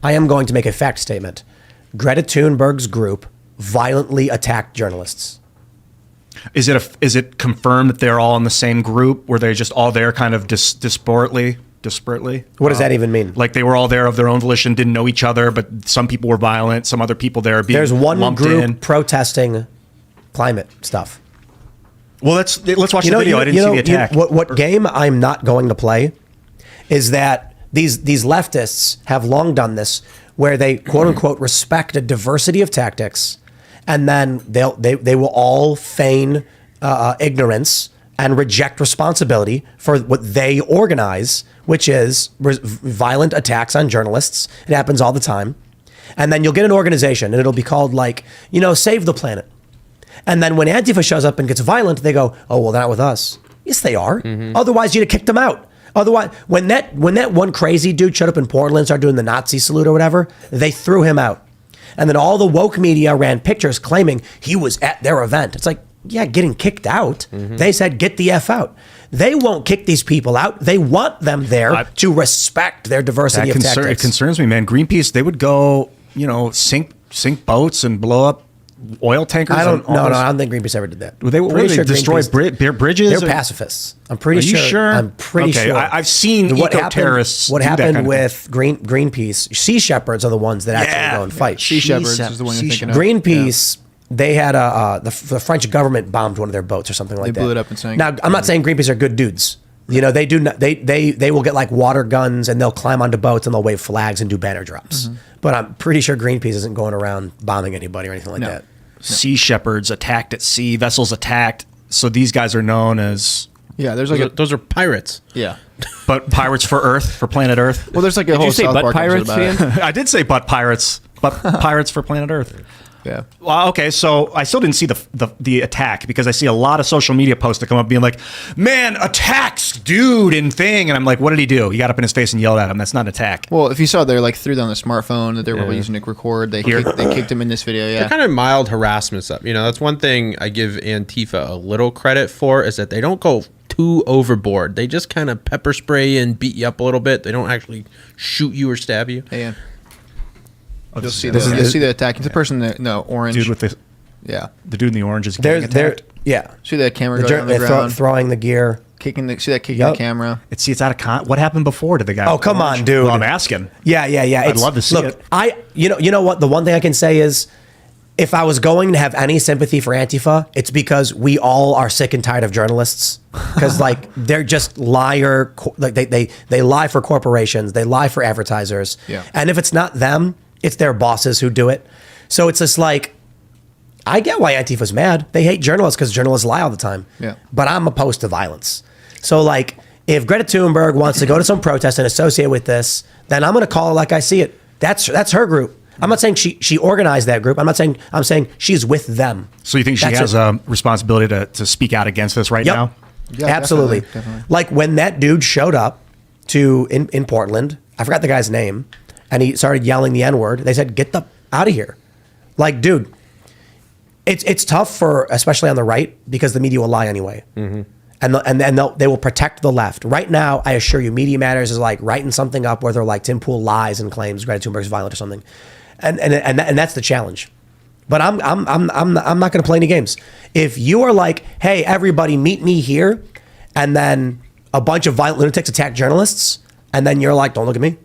I am going to make a fact statement. Greta Thunberg's group violently attacked journalists. Is it confirmed that they're all in the same group? Were they just all there kind of disparately? What does that even mean? Like they were all there of their own volition, didn't know each other, but some people were violent, some other people there being There's one lumped group in. protesting climate stuff. Well, let's watch the video. I didn't see the attack. What game I'm not going to play is that these leftists have long done this, where they quote unquote respect a diversity of tactics, and then they will all feign ignorance and reject responsibility for what they organize, which is violent attacks on journalists. It happens all the time. And then you'll get an organization and it'll be called like, Save the Planet. And then when Antifa shows up and gets violent, they go, oh, well, they're not with us. Yes, they are. Mm-hmm. Otherwise, you'd have kicked them out. Otherwise, when that one crazy dude showed up in Portland and started doing the Nazi salute or whatever, they threw him out. And then all the woke media ran pictures claiming he was at their event. It's like, yeah, getting kicked out. Mm-hmm. They said, get the F out. They won't kick these people out. They want them there to respect their diversity of tactics. It concerns me, man. Greenpeace, they would go, sink boats and blow up oil tankers. I don't think Greenpeace ever did that. They destroy bridges? They're pacifists. I'm pretty sure. Are you sure? I'm pretty sure. I've seen eco-terrorists. What happened with Greenpeace? Sea Shepherds are the ones that actually go and fight. Sea Shepherds is the one you're thinking of. Greenpeace. Yeah. They had the French government bombed one of their boats or something like that. They blew it up and sank. Now, I'm not saying Greenpeace are good dudes. They do not, they will get like water guns and they'll climb onto boats and they'll wave flags and do banner drops. Mm-hmm. But I'm pretty sure Greenpeace isn't going around bombing anybody or anything like that. Sea Shepherds attacked at sea, vessels attacked. So these guys are known as those are pirates. Yeah. But pirates for Earth, for planet Earth. Well, there's like a whole South Park pirates, I did say butt pirates, but pirates for planet Earth. Yeah. Well, okay, so I still didn't see the attack because I see a lot of social media posts that come up being like, man, attacks dude and thing. And I'm like, what did he do? He got up in his face and yelled at him. That's not an attack. Well, if you saw, they like threw down the smartphone that they were using to record. They kicked him in this video, yeah. They're kind of mild harassment stuff. That's one thing I give Antifa a little credit for is that they don't go too overboard. They just kind of pepper spray and beat you up a little bit. They don't actually shoot you or stab you. Yeah. You'll see the attack. It's the person that orange dude with the the dude in the orange is getting attacked. See that camera going on the ground, throwing the gear, kicking the camera. It's out of what happened before to the guy? Oh, come on, dude. Well, I'm asking. Yeah. I'd love to see it. You know what? The one thing I can say is, if I was going to have any sympathy for Antifa, it's because we all are sick and tired of journalists. Because they're just liar. Like they lie for corporations. They lie for advertisers. Yeah. And if it's not them, it's their bosses who do it. So it's just like, I get why Antifa's mad. They hate journalists because journalists lie all the time. Yeah. But I'm opposed to violence. So if Greta Thunberg wants to go to some protest and associate with this, then I'm going to call it like I see it. That's her group. I'm not saying she organized that group. I'm saying she's with them. So you think she has a responsibility to speak out against this right now? Yeah, absolutely. Definitely. Like when that dude showed up in Portland, I forgot the guy's name, and he started yelling the N-word. They said, get the out of here. Like, dude, it's tough especially on the right, because the media will lie anyway. Mm-hmm. And they will protect the left. Right now, I assure you, Media Matters is like writing something up where they're like, timpool lies and claims Greta Thunberg's violent or something. And that's the challenge. But I'm not going to play any games. If you are like, hey, everybody meet me here, and then a bunch of violent lunatics attack journalists, and then you're like, don't look at me.